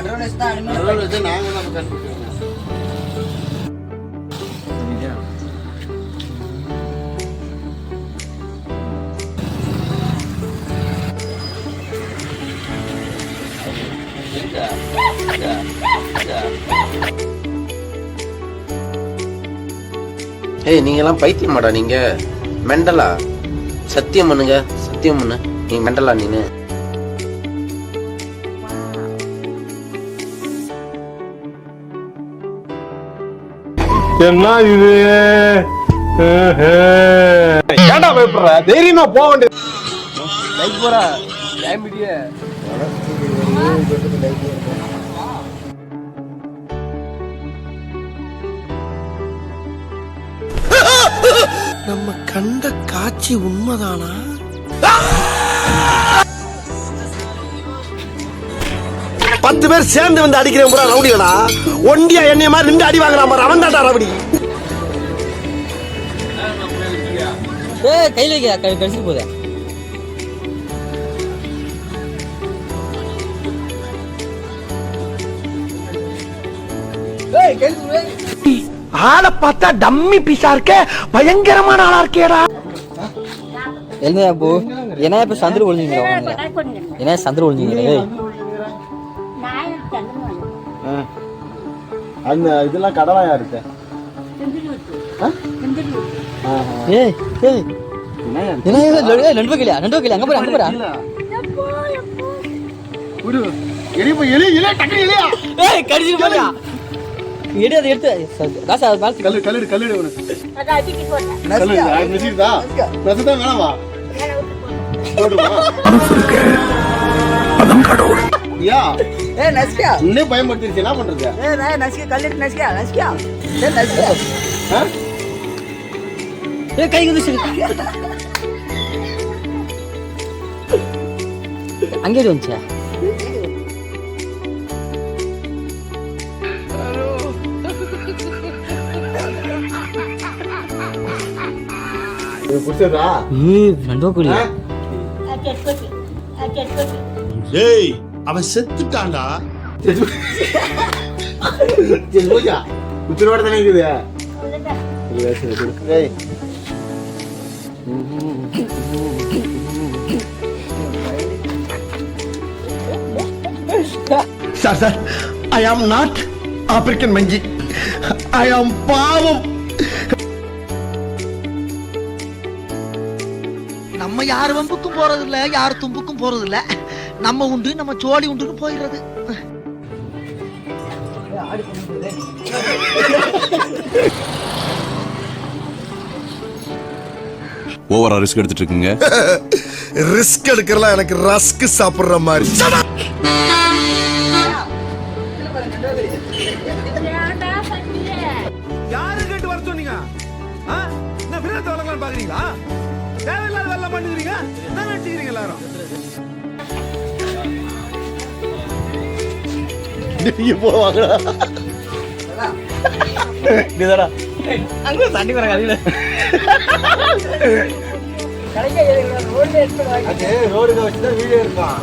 Advance தான் advance நாங்க நம்ம கண்டுபிடிக்கிறோம். ஏய் நீங்கெல்லாம் பைத்தியமாடா நீங்க மெண்டலா சத்தியம் பண்ணுங்க சத்தியம் பண்ணு நீங்க மெண்டலா நீனு என்ன இது ஏன்டா பயப்படுற தைரியமா போக வேண்டியது லைக் போறா டைம் விடியே நம்ம கண்ட காட்சி உண்மைதானா? 10 பேர் சேர்ந்து வந்து அடிக்கிறேன் பூரா ரவுடிகளா, ஒண்டியா என்னைய மாதிரி நின்று அடி வாங்குறான் பாரு, அவன் தான்டா ரவுடி. கையில கழிச்சு போதே ஆளை பார்த்தா டம்மி பீஸா இருக்க, பயங்கரமான ஆளா இருக்கேடா. என்ன போ என்ன இப்ப சந்திர ஒளிஞ்சுங்க என்ன சந்திர ஒளிஞ்சுங்க அந்த இதெல்லாம் கடலாயா இருக்கு. ஏய் ஏய் என்ன ரெண்டு கிலோ அங்க போற ஒரு எலி எலி எலி டக்கு எலியா ஏய் கடிச்சு போறியா எடு அதை எடுத்து தாசா பால் கல்லு உனக்கு அக்கா அடிக்கி போடா கல்லு நசிதா நசிதா வேணாமா போடுமா அனுப்புங்க பதம் கடவுள் யா ஏய் நசியா இன்னே பயமுறுத்திருச்சு என்ன பண்றது ஏய் நசியா கல்லு நசியா ஏய் நசியா ஏய் கை குதிச்சு அங்கே வந்துச்சா புடிச்சதா ரெண்டோ குடி டேய் அவன் செத்துட்டான்டா செத்துடா உயிரோட தானே இருக்குது டேய் sir I am not African மங்கி, ஐ ஆம் பாவம். நம்ம யார் வம்புக்கும் போறது இல்ல, யார் தும்புக்கும் போறது இல்ல, நம்ம உண்டு நம்ம சோழி உண்டுன்னு போயிடுறது. ஓவரா ரிஸ்க் எடுத்துட்டு இருக்கீங்க. ரிஸ்க் எடுக்கிறலாம் எனக்கு ரஸ்க் சாப்பிடுற மாதிரி. யாரு கேட்டு வர சொன்னீங்க? நான் விரோத வழங்கலாம் பாக்குறீங்களா? தேவையில்லாத வேலை பண்ணுறீங்க. என்ன நினைக்கிறீங்க எல்லாரும்? நீங்க போவாங்கடா நீதாடா அங்க சண்டி வர கதையில ரோடுல வச்சுதான் வீடியோ இருக்கான்.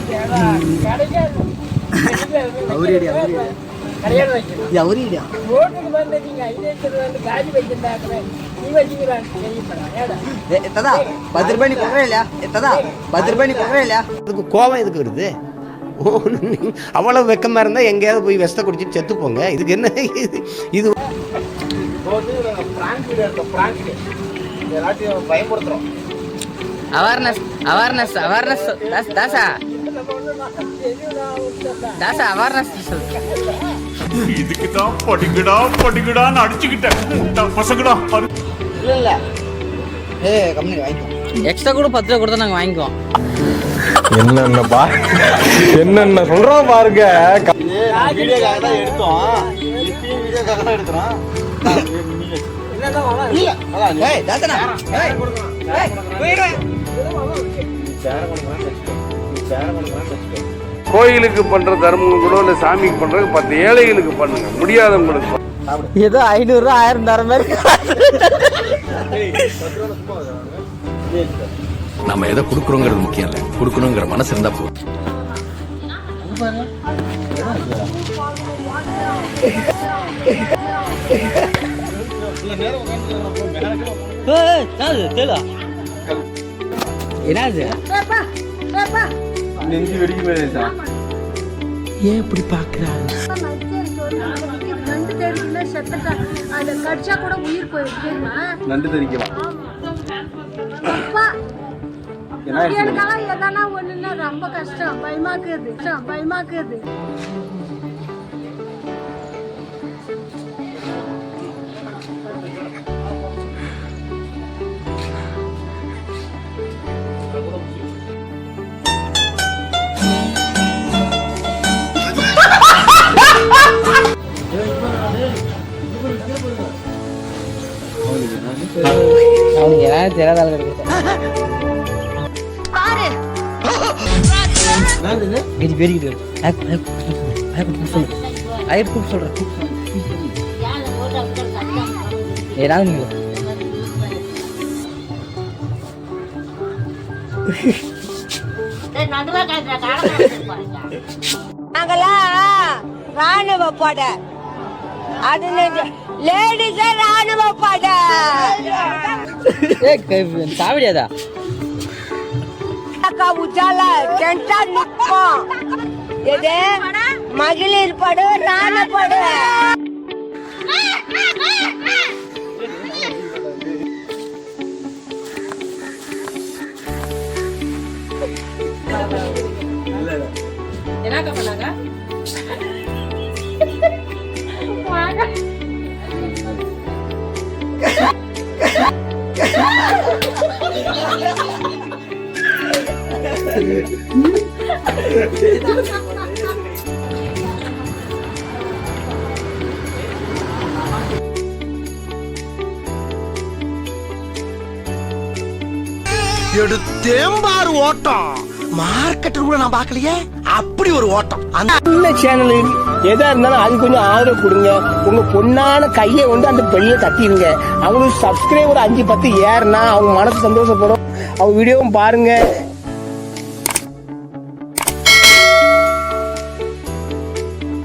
கோவம் எதுக்கு வருது? அவ்வளவு வெக்கமா இருந்தா எங்கேயாவது போய் விஷத்தை குடிச்சிட்டு செத்து போங்க. இதுக்கு என்ன இது? பயன்படுத்துறோம். Awareness awareness awareness Tasa Tasa awareness இதுக்கு தான் படிக்கடான்னு அடிச்சுக்கிட்டேன் பசங்கடா. இல்ல ஏய் கம்பெனி வாங்கிக்கோ, எக்ஸ்ட்ரா கூட 10 ரூபா கொடுத்தா நாங்க வாங்கிக்குவோம். என்னென்ன சொல்றோம் பாருங்க. வீடியோக்காக தான் எடுத்தோம், இப்பயும் வீடியோக்காக தான் எடுக்கிறோம். கோயிலுக்கு பண்ற தர்மம் கூட இல்ல, சாமிக்கு பண்றது 10 ஏழைகளுக்கு பண்ணுங்க, முடியாதவங்களுக்கு. ஏதோ 500 ரூபா 1000 தர மாதிரி. நம்ம எதை கொடுக்குறோங்கிறது முக்கியம் இல்ல, கொடுக்கணுங்கிற மனசு இருந்தா போதும். என்னது நெஞ்சு வெடிக்க போயிருச்சா? ஏன் இப்படி பாக்குறாங்க? நண்டு தெரிக்கல செத்துட்டா. அதை கடிச்சா கூட உயிர் போயிருக்கு. நண்டு தெரிக்கலாம். எனக்கெல்லாம் எதனா ஒண்ணுன்னா ரொம்ப கஷ்டம். பயமாக்குது. அவனுக்கு ஏதாவது தெரியாத ஆள் கிடைக்கும். பெருகிட்டு சொல்றேன். ஏதாவது நாங்களாம் ராணுவ பட, அது லேடிஸ் ராணுவ பட. சாவடியாதா உச்சால டென்டா நிப்போம். எது மகளிர் படு, ராணுவ படு. என்னக்கா பண்ணாங்க? எடுத்தேம்பாரு ஓட்டம். மார்க்கெட்டில் கூட நான் பார்க்கலையே அப்படி ஒரு ஓட்டம். அந்த சேனல் எதா இருந்தாலும் அது கொஞ்சம் ஆதரவு கொடுங்க. உங்க பொண்ணான கையை வந்து அந்த பெரிய தட்டிடுங்க. அவங்களுக்கு சப்ஸ்கிரைபர் 5-10 ஏறுனா அவங்க மனசு சந்தோஷப்படும். அவங்க வீடியோவும் பாருங்க.